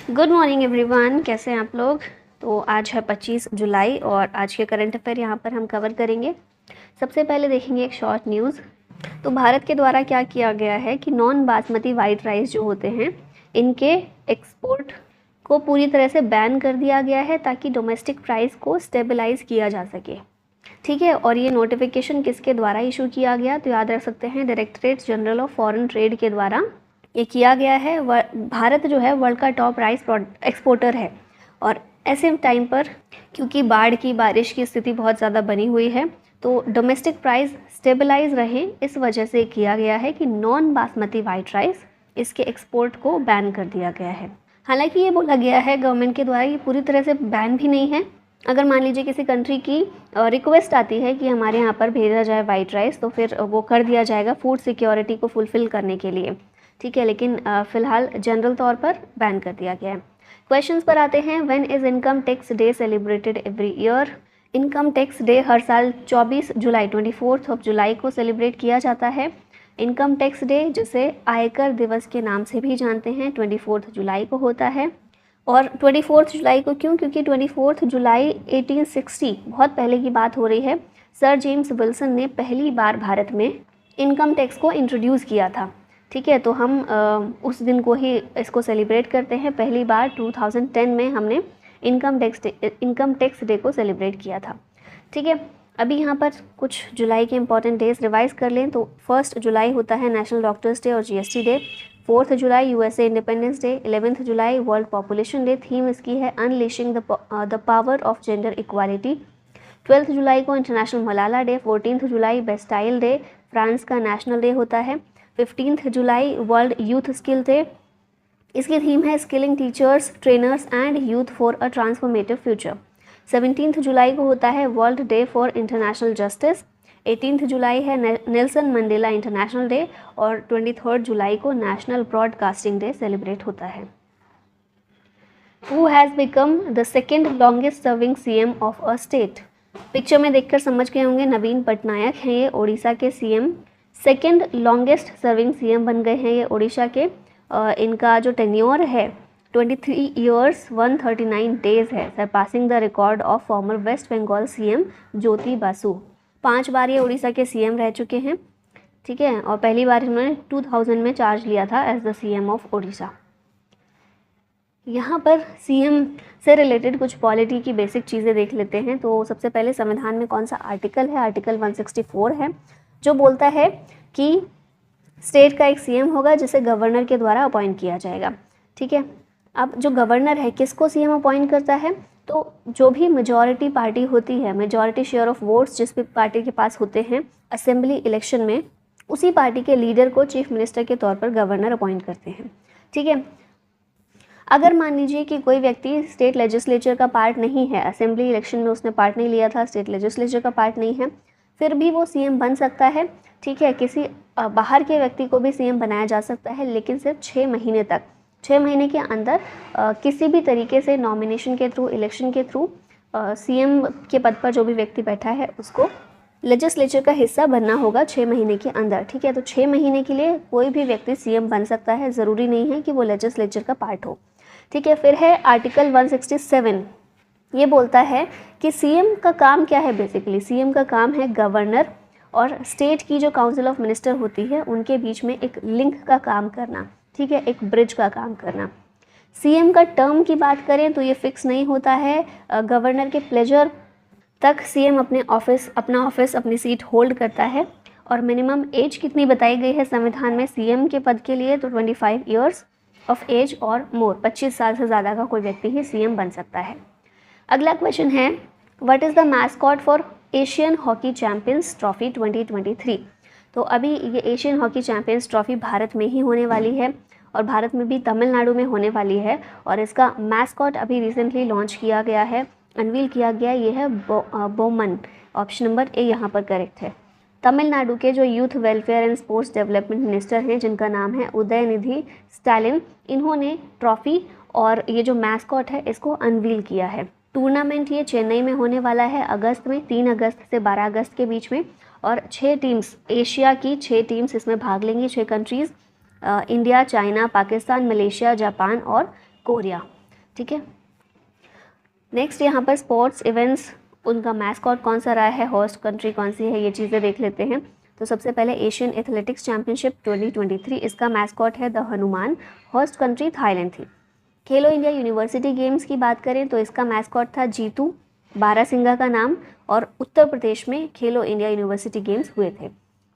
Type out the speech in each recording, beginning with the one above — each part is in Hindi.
गुड मॉर्निंग एवरीवन, कैसे हैं आप लोग। तो आज है 25 जुलाई और आज के करंट अफेयर यहाँ पर हम कवर करेंगे। सबसे पहले देखेंगे एक शॉर्ट न्यूज़। तो भारत के द्वारा क्या किया गया है कि नॉन बासमती वाइट राइस जो होते हैं इनके एक्सपोर्ट को पूरी तरह से बैन कर दिया गया है ताकि डोमेस्टिक प्राइस को स्टेबलाइज किया जा सके। ठीक है, और ये नोटिफिकेशन किसके द्वारा इशू किया गया, तो याद रख सकते हैं directorate general of foreign trade के द्वारा ये किया गया है। भारत जो है वर्ल्ड का टॉप राइस एक्सपोर्टर है और ऐसे टाइम पर क्योंकि बाढ़ की बारिश की स्थिति बहुत ज़्यादा बनी हुई है तो डोमेस्टिक प्राइस स्टेबलाइज रहे, इस वजह से किया गया है कि नॉन बासमती वाइट राइस इसके एक्सपोर्ट को बैन कर दिया गया है। हालांकि ये बोला गया है गवर्नमेंट के द्वारा ये पूरी तरह से बैन भी नहीं है। अगर मान लीजिए किसी कंट्री की रिक्वेस्ट आती है कि हमारे यहाँ पर भेजा जाए वाइट राइस तो फिर वो कर दिया जाएगा फूड सिक्योरिटी को फुलफ़िल करने के लिए। ठीक है, लेकिन फ़िलहाल जनरल तौर पर बैन कर दिया गया है। क्वेश्चंस पर आते हैं। When is income tax day celebrated every year. Income tax day हर साल 24 जुलाई 24 जुलाई को सेलिब्रेट किया जाता है। इनकम टैक्स डे जिसे आयकर दिवस के नाम से भी जानते हैं 24 जुलाई को होता है। और 24 जुलाई को क्यों, क्योंकि 24 जुलाई 1860 बहुत पहले की बात हो रही है। सर जेम्स विल्सन ने पहली बार भारत में इनकम टैक्स को इंट्रोड्यूस किया था। ठीक है, तो हम उस दिन को ही इसको सेलिब्रेट करते हैं। पहली बार 2010 में हमने इनकम टैक्स डे को सेलिब्रेट किया था। ठीक है, अभी यहाँ पर कुछ जुलाई के इंपॉर्टेंट डेज रिवाइज कर लें तो 1 जुलाई होता है नेशनल डॉक्टर्स डे और जीएसटी डे। 4 जुलाई यूएसए इंडिपेंडेंस डे। 11 जुलाई वर्ल्ड पॉपुलेशन डे, थीम इसकी है unleashing the power of gender equality. 12 जुलाई को इंटरनेशनल मलाला डे। 14 जुलाई बेस्टाइल डे, फ्रांस का नेशनल डे होता है। 15 जुलाई वर्ल्ड यूथ स्किल डे, इसकी थीम है skilling teachers, trainers and youth for a transformative future. 17 जुलाई को होता है world day for international justice. 18 जुलाई है नेल्सन मंडेला इंटरनेशनल डे और 23 जुलाई को नेशनल ब्रॉडकास्टिंग डे सेलिब्रेट होता है। Who has become the second longest serving CM of a state. Picture में देखकर समझ गए होंगे नवीन पटनायक हैं ये ओडिशा के CM. Second longest serving CM बन गए हैं ये ओडिशा के। इनका जो टेन्योर है 23 ईयर्स 139 डेज़ है, surpassing the record of former West Bengal CM Jyoti Basu. 5 बार ये ओडिशा के सीएम रह चुके हैं। ठीक है, और पहली बार इन्होंने 2000 में चार्ज लिया था as the CM of Odisha. यहाँ पर सीएम से रिलेटेड कुछ पॉलिटी की बेसिक चीज़ें देख लेते हैं। तो सबसे पहले संविधान में कौन सा आर्टिकल है, आर्टिकल 164 है जो बोलता है कि स्टेट का एक सीएम होगा जिसे गवर्नर के द्वारा अपॉइंट किया जाएगा। ठीक है, अब जो गवर्नर है किसको सीएम अपॉइंट करता है, तो जो भी मेजॉरिटी पार्टी होती है, मेजॉरिटी शेयर ऑफ वोट्स जिस भी पार्टी के पास होते हैं असेंबली इलेक्शन में, उसी पार्टी के लीडर को चीफ मिनिस्टर के तौर पर गवर्नर अपॉइंट करते हैं। ठीक है, अगर मान लीजिए कि कोई व्यक्ति स्टेट लेजिस्लेचर का पार्ट नहीं है, असेंबली इलेक्शन में उसने पार्ट नहीं लिया था, स्टेट लेजिस्लेचर का पार्ट नहीं है, फिर भी वो सीएम बन सकता है। ठीक है, किसी बाहर के व्यक्ति को भी सीएम बनाया जा सकता है, लेकिन सिर्फ 6 महीने तक। 6 महीने के अंदर किसी भी तरीके से नॉमिनेशन के थ्रू, इलेक्शन के थ्रू सीएम के पद पर जो भी व्यक्ति बैठा है उसको लेजिस्लेचर का हिस्सा बनना होगा 6 महीने के अंदर। ठीक है, तो 6 महीने के लिए कोई भी व्यक्ति सीएम बन सकता है, ज़रूरी नहीं है कि वो लेजिस्लेचर का पार्ट हो। ठीक है, फिर है आर्टिकल 167। ये बोलता है कि सीएम का काम क्या है। बेसिकली सीएम का काम है गवर्नर और स्टेट की जो काउंसिल ऑफ मिनिस्टर होती है उनके बीच में एक लिंक का काम करना। ठीक है, एक ब्रिज का काम करना। सीएम का टर्म की बात करें तो ये फिक्स नहीं होता है, गवर्नर के प्लेजर तक सीएम अपना ऑफिस अपनी सीट होल्ड करता है। और मिनिमम एज कितनी बताई गई है संविधान में सीएम के पद के लिए, तो 25 ईयर्स ऑफ एज और मोर, 25 साल से ज़्यादा का कोई व्यक्ति ही सीएम बन सकता है। अगला क्वेश्चन है what is the mascot for Asian hockey champions trophy 2023। तो अभी ये Asian hockey champions trophy Bharat में ही होने वाली है और भारत में भी तमिलनाडु में होने वाली है और इसका मैस्कॉट अभी रिसेंटली लॉन्च किया गया है, अनवील किया गया। ये है बोमन। ऑप्शन नंबर ए यहाँ पर करेक्ट है। तमिलनाडु के जो youth welfare and sports development minister हैं जिनका नाम है उदयनिधि स्टालिन, इन्होंने ट्रॉफी और ये जो मैस्कॉट है इसको अनवील किया है। टूर्नामेंट ये चेन्नई में होने वाला है अगस्त में, 3 अगस्त से 12 अगस्त के बीच में। और 6 टीम्स, एशिया की 6 टीम्स इसमें भाग लेंगी, 6 countries, India, China, Pakistan, Malaysia, Japan और कोरिया। ठीक है। नेक्स्ट यहाँ पर स्पोर्ट्स इवेंट्स, उनका मैस्कॉट कौन सा रहा है, होस्ट कंट्री कौन सी है, ये चीज़ें देख लेते हैं। तो सबसे पहले एशियन एथलेटिक्स चैम्पियनशिप 2023, इसका मैस्कॉट है the Hanuman, host country Thailand थी। खेलो इंडिया यूनिवर्सिटी गेम्स की बात करें तो इसका मैस्कॉट था जीतू, बारासिंगा का नाम, और उत्तर प्रदेश में खेलो इंडिया यूनिवर्सिटी गेम्स हुए थे।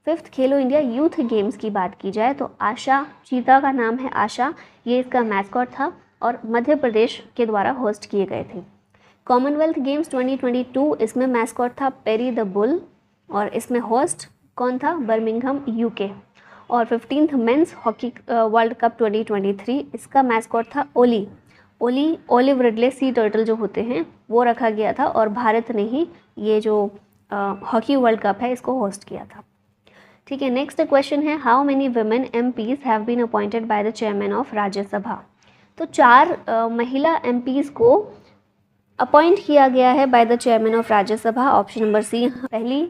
फिफ्थ खेलो इंडिया यूथ गेम्स की बात की जाए तो आशा, चीता का नाम है आशा, ये इसका मैस्कॉट था और मध्य प्रदेश के द्वारा होस्ट किए गए थे। कॉमनवेल्थ गेम्स 2022, इसमें मैस्कॉट था पेरी द बुल और इसमें होस्ट कौन था, बर्मिंघम यूके। और 15th men's hockey world Cup 2023, इसका मैस्कॉट था ओली, ओलिव रिडले सी टर्टल जो होते हैं वो रखा गया था और भारत ने ही ये जो हॉकी वर्ल्ड कप है इसको होस्ट किया था। ठीक है, नेक्स्ट क्वेश्चन है how many women MPs have been appointed by the chairman of Rajya Sabha. तो 4 महिला एमपीज को अपॉइंट किया गया है by the chairman of Rajya Sabha. Option number C, पहली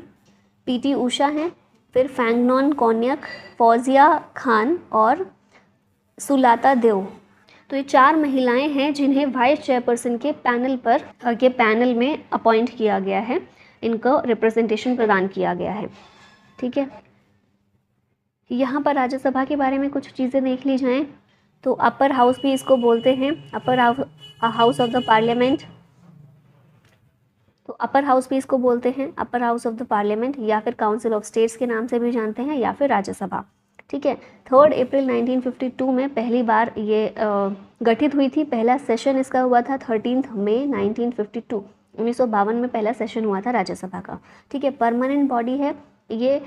पीटी उषा हैं, फिर फैंगनॉन कोन्यक, फौजिया खान और सुलाता देव। तो ये 4 महिलाएं हैं जिन्हें वाइस चेयरपर्सन के पैनल में अपॉइंट किया गया है, इनको रिप्रेजेंटेशन प्रदान किया गया है। ठीक है, यहाँ पर राज्यसभा के बारे में कुछ चीज़ें देख ली जाएं तो अपर हाउस भी इसको बोलते हैं, upper house of the parliament. तो अपर हाउस भी इसको बोलते हैं upper house of the parliament, या फिर काउंसिल ऑफ स्टेट्स के नाम से भी जानते हैं, या फिर राज्यसभा। ठीक है, 3 अप्रैल 1952 में पहली बार ये गठित हुई थी। पहला सेशन इसका हुआ था 13 मई 1952, 1952 में पहला सेशन हुआ था राज्यसभा का। ठीक है, परमानेंट बॉडी है, ये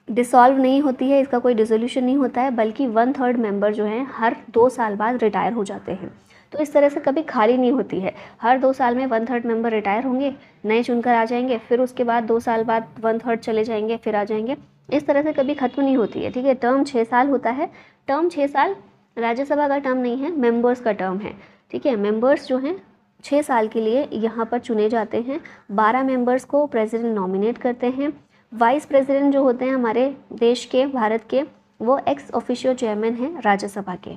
डिसॉल्व नहीं होती है, इसका कोई डिसोल्यूशन नहीं होता है, बल्कि 1/3 मेंबर जो हैं हर 2 साल बाद रिटायर हो जाते हैं। तो इस तरह से कभी खाली नहीं होती है, हर 2 साल में 1/3 मेंबर रिटायर होंगे, नए चुनकर आ जाएंगे, फिर उसके बाद 2 साल बाद 1/3 चले जाएंगे, फिर आ जाएंगे, इस तरह से कभी ख़त्म नहीं होती है। ठीक है, टर्म 6 साल होता है, टर्म 6 साल राज्यसभा का टर्म नहीं है, मेंबर्स का टर्म है। ठीक है, मेंबर्स जो हैं 6 साल के लिए यहाँ पर चुने जाते हैं। 12 मेंबर्स को प्रेसिडेंट नॉमिनेट करते हैं। वाइस प्रेसिडेंट जो होते हैं हमारे देश के, भारत के, वो एक्स ऑफिशियो चेयरमैन हैं राज्यसभा के।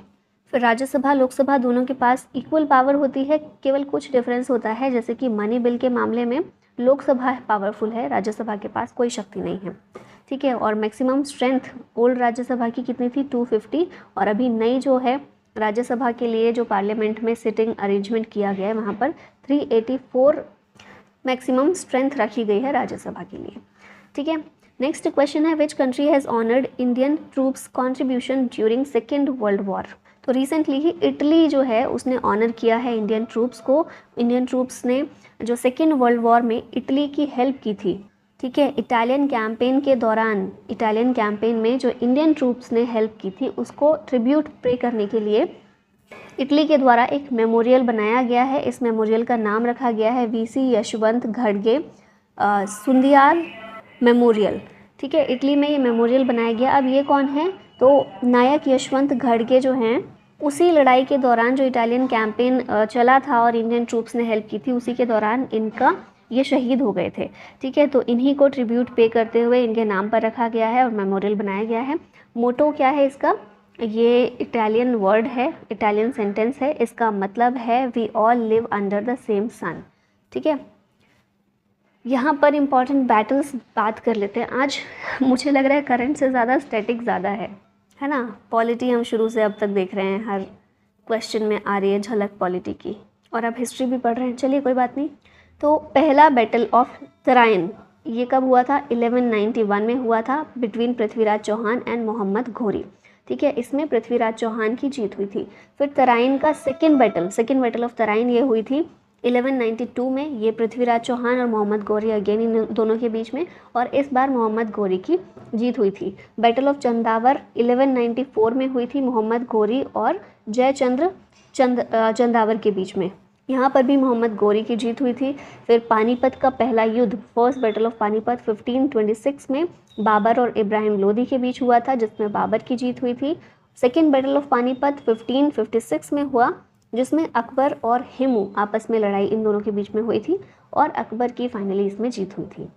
फिर राज्यसभा लोकसभा दोनों के पास इक्वल पावर होती है, केवल कुछ डिफरेंस होता है, जैसे कि मनी बिल के मामले में लोकसभा पावरफुल है, राज्यसभा के पास कोई शक्ति नहीं है। ठीक है, और मैक्सिमम स्ट्रेंथ ओल्ड राज्यसभा की कितनी थी, 250, और अभी नई जो है राज्यसभा के लिए जो पार्लियामेंट में सिटिंग अरेंजमेंट किया गया है वहाँ पर 384 मैक्सिमम स्ट्रेंथ रखी गई है राज्यसभा के लिए। ठीक है, नेक्स्ट क्वेश्चन है which country has honoured Indian troops contribution during second world war. तो रिसेंटली ही इटली जो है उसने ऑनर किया है इंडियन ट्रूप्स को। इंडियन ट्रूप्स ने जो सेकेंड वर्ल्ड वॉर में इटली की हेल्प की थी। ठीक है, इटालियन कैंपेन के दौरान, इटालियन कैंपेन में जो इंडियन ट्रूप्स ने हेल्प की थी उसको ट्रिब्यूट पे करने के लिए इटली के द्वारा एक मेमोरियल बनाया गया है। इस मेमोरियल का नाम रखा गया है वीसी यशवंत घड़गे सुंदियाल मेमोरियल। ठीक है, इटली में ये मेमोरियल बनाया गया। अब ये कौन है, तो नायक यशवंत घड़गे जो हैं, उसी लड़ाई के दौरान जो इटालियन कैंपेन चला था और इंडियन ट्रूप्स ने हेल्प की थी, उसी के दौरान इनका ये शहीद हो गए थे। ठीक है, तो इन्हीं को ट्रिब्यूट पे करते हुए इनके नाम पर रखा गया है और मेमोरियल बनाया गया है। मोटो क्या है इसका, ये इटालियन वर्ड है, इटालियन सेंटेंस है, इसका मतलब है we all live under the same sun. ठीक है, यहाँ पर इम्पॉर्टेंट बैटल्स बात कर लेते हैं आज। मुझे लग रहा है करंट से ज़्यादा स्टैटिक ज़्यादा है ना। पॉलिटी हम शुरू से अब तक देख रहे हैं, हर क्वेश्चन में आ रही है झलक पॉलिटी की, और अब हिस्ट्री भी पढ़ रहे हैं। चलिए कोई बात नहीं। तो पहला बैटल ऑफ तराइन ये कब हुआ था, 1191 में हुआ था, बिटवीन पृथ्वीराज चौहान एंड मोहम्मद घोरी। ठीक है, इसमें पृथ्वीराज चौहान की जीत हुई थी। फिर तराइन का सेकेंड बैटल ऑफ तराइन ये हुई थी 1192 में, ये पृथ्वीराज चौहान और मोहम्मद गौरी अगेन इन दोनों के बीच में, और इस बार मोहम्मद गौरी की जीत हुई थी। बैटल ऑफ चंदावर 1194 में हुई थी, मोहम्मद गौरी और जयचंद्र चंदावर के बीच में, यहाँ पर भी मोहम्मद गौरी की जीत हुई थी। फिर पानीपत का पहला युद्ध, फर्स्ट बैटल ऑफ पानीपत 1526 में बाबर और इब्राहिम लोदी के बीच हुआ था, जिसमें बाबर की जीत हुई थी। सेकेंड बैटल ऑफ पानीपत 1556 में हुआ, जिसमें अकबर और हिमू आपस में लड़ाई इन दोनों के बीच में हुई थी, और अकबर की फाइनली इसमें जीत हुई थी।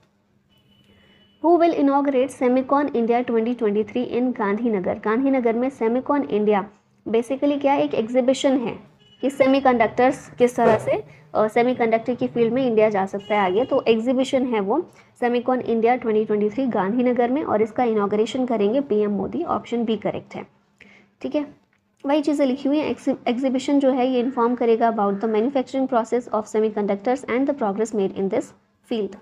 Who will inaugurate Semicon India 2023 इन गांधीनगर। गांधीनगर में सेमिकॉन इंडिया बेसिकली क्या एक एग्जीबिशन है, कि सेमीकंडक्टर्स किस तरह से सेमीकंडक्टर की फील्ड में इंडिया जा सकता है आगे। तो एग्जीबिशन है वो सेमिकॉन इंडिया 2023 गांधीनगर में, और इसका इनॉग्रेशन करेंगे PM Modi. Option B correct है। ठीक है, वही चीज़ें लिखी हुई हैं। एग्जीबिशन जो है ये इन्फॉर्म करेगा about the manufacturing process of semiconductors and the progress made in this field.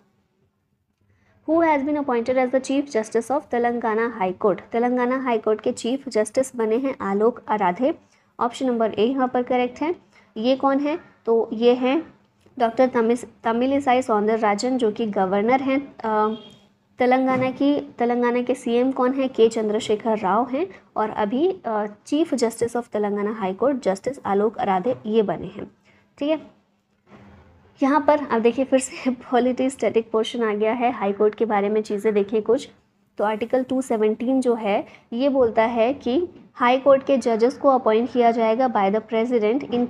Who has been appointed as the chief justice of Telangana high court. Telangana high court के चीफ जस्टिस बने हैं Alok Aradhe. Option number A यहाँ पर करेक्ट है। ये कौन है? तो ये हैं डॉक्टर तमिलिसाई सौंदरराजन, जो कि गवर्नर हैं तेलंगाना के सीएम कौन है? के चंद्रशेखर राव हैं, और अभी chief justice of Telangana high court justice Alok Aradhe ये बने हैं। ठीक है, यहाँ पर अब देखिए फिर से पॉलिटी स्टैटिक पोर्शन आ गया है। हाई कोर्ट के बारे में चीज़ें देखें कुछ। तो आर्टिकल 217 जो है ये बोलता है कि हाई कोर्ट के जजेस को अपॉइंट किया जाएगा by the president in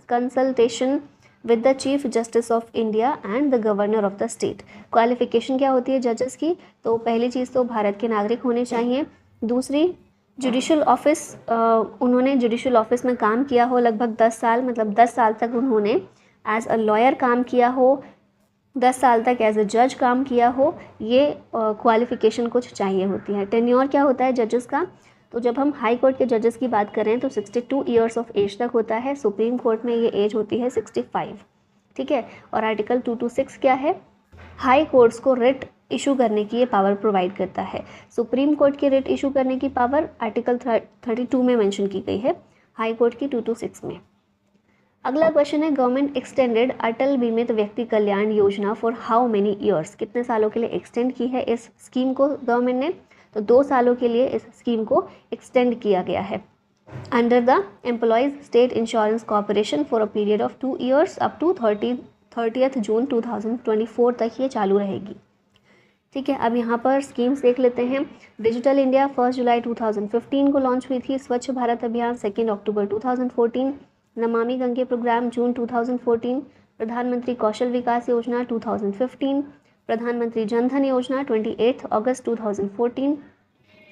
consultation with the chief justice of India and the governor of the state. Qualification क्या होती है जजेस की? तो पहली चीज़ तो भारत के नागरिक होने चाहिए। दूसरी, जुडिशल ऑफिस, उन्होंने जुडिशल ऑफिस में काम किया हो लगभग 10 साल, मतलब 10 साल तक उन्होंने एज अ लॉयर काम किया हो, 10 साल तक एज अ जज काम किया हो। ये क्वालिफिकेशन कुछ चाहिए होती है। टेन्योर क्या होता है जजेस का? तो जब हम हाई कोर्ट के जजेस की बात करें तो 62 ईयर्स ऑफ एज तक होता है। सुप्रीम कोर्ट में ये एज होती है 65। ठीक है, और आर्टिकल 226 क्या है? हाई कोर्ट्स को रिट इशू करने की ये पावर प्रोवाइड करता है। सुप्रीम कोर्ट की रिट इशू करने की पावर आर्टिकल 32 में मेंशन की गई है, हाई कोर्ट की 226 में। अगला क्वेश्चन है, गवर्नमेंट एक्सटेंडेड अटल बीमित व्यक्ति Kalyan Yojana for how many years. कितने सालों के लिए एक्सटेंड की है इस स्कीम को गवर्नमेंट ने? तो 2 सालों के लिए इस स्कीम को एक्सटेंड किया गया है। Under the Employees State Insurance Corporation for a period of 2 years up to 30 June 2024 तक ये चालू रहेगी। ठीक है, अब यहाँ पर स्कीम्स देख लेते हैं। डिजिटल इंडिया 1 जुलाई 2015 को लॉन्च हुई थी। स्वच्छ भारत अभियान 2 अक्टूबर 2014। नमामि गंगे प्रोग्राम जून 2014। प्रधानमंत्री कौशल विकास योजना 2015। प्रधानमंत्री जनधन योजना 28 अगस्त 2014।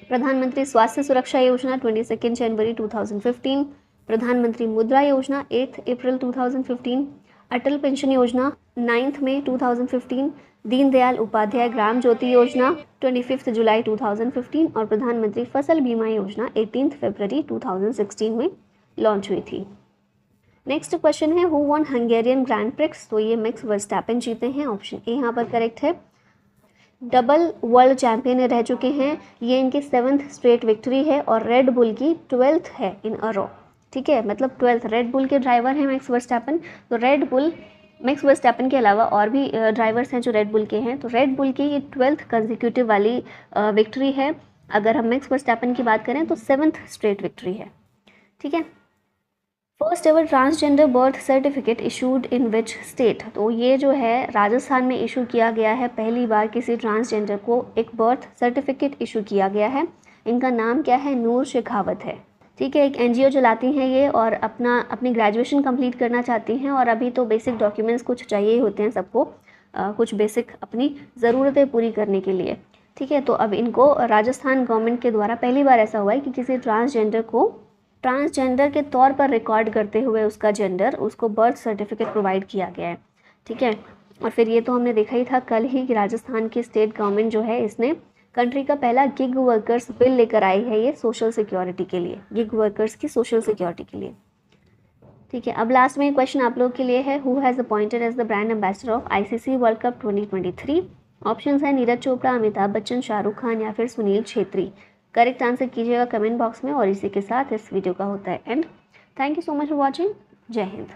प्रधानमंत्री स्वास्थ्य सुरक्षा योजना 22 जनवरी 2015। प्रधानमंत्री मुद्रा योजना 8 अप्रैल 2015। अटल पेंशन योजना 9 मई 2015। दीनदयाल उपाध्याय ग्राम ज्योति योजना 25 जुलाई 2015 और प्रधानमंत्री फसल बीमा योजना 18 फरवरी 2016 में लॉन्च हुई थी। नेक्स्ट क्वेश्चन है, who won Hungarian grand prix. तो ये मैक्स वर्स्टैपेन जीते हैं। ऑप्शन ए यहाँ पर करेक्ट है। डबल वर्ल्ड चैंपियन रह चुके हैं। ये इनकी 7th स्ट्रेट विक्ट्री है और रेड बुल की 12th है इन अ रो। ठीक है, मतलब 12th रेड बुल के ड्राइवर हैं मैक्स वर्स्टैपेन। तो रेड बुल मैक्स वर्स्टैपेन के अलावा और भी ड्राइवर्स हैं जो रेड बुल के हैं। तो रेड बुल की ये 12th कंसेक्यूटिव वाली विक्ट्री है। अगर हम मैक्स वर्स्टैपेन की बात करें तो 7th स्ट्रेट विक्ट्री है। ठीक है, first ever transgender birth certificate issued in which state. तो ये जो है राजस्थान में इशू किया गया है। पहली बार किसी ट्रांसजेंडर को एक बर्थ सर्टिफिकेट इशू किया गया है। इनका नाम क्या है? नूर शेखावत है। ठीक है, एक एनजीओ चलाती हैं ये और अपनी ग्रेजुएशन कंप्लीट करना चाहती हैं और अभी तो बेसिक डॉक्यूमेंट्स कुछ चाहिए होते हैं सबको, कुछ बेसिक अपनी ज़रूरतें पूरी करने के लिए। ठीक है, तो अब इनको राजस्थान गवर्नमेंट के द्वारा पहली बार ऐसा हुआ है कि किसी ट्रांसजेंडर को ट्रांसजेंडर के तौर पर रिकॉर्ड करते हुए उसका जेंडर, उसको बर्थ सर्टिफिकेट प्रोवाइड किया गया है। ठीक है, और फिर ये तो हमने देखा ही था कल ही कि राजस्थान की स्टेट गवर्नमेंट जो है इसने कंट्री का पहला गिग वर्कर्स बिल लेकर आई है, ये सोशल सिक्योरिटी के लिए, गिग वर्कर्स की सोशल सिक्योरिटी के लिए। ठीक है, अब लास्ट में क्वेश्चन आप लोग के लिए है, who has appointed as the brand ambassador of ICC World Cup 2023। Options है नीरज चोपड़ा, अमिताभ बच्चन, शाहरुख खान या फिर सुनील छेत्री। करेक्ट आंसर कीजिएगा कमेंट बॉक्स में। और इसी के साथ इस वीडियो का होता है and. Thank you so much for watching. जय हिंद।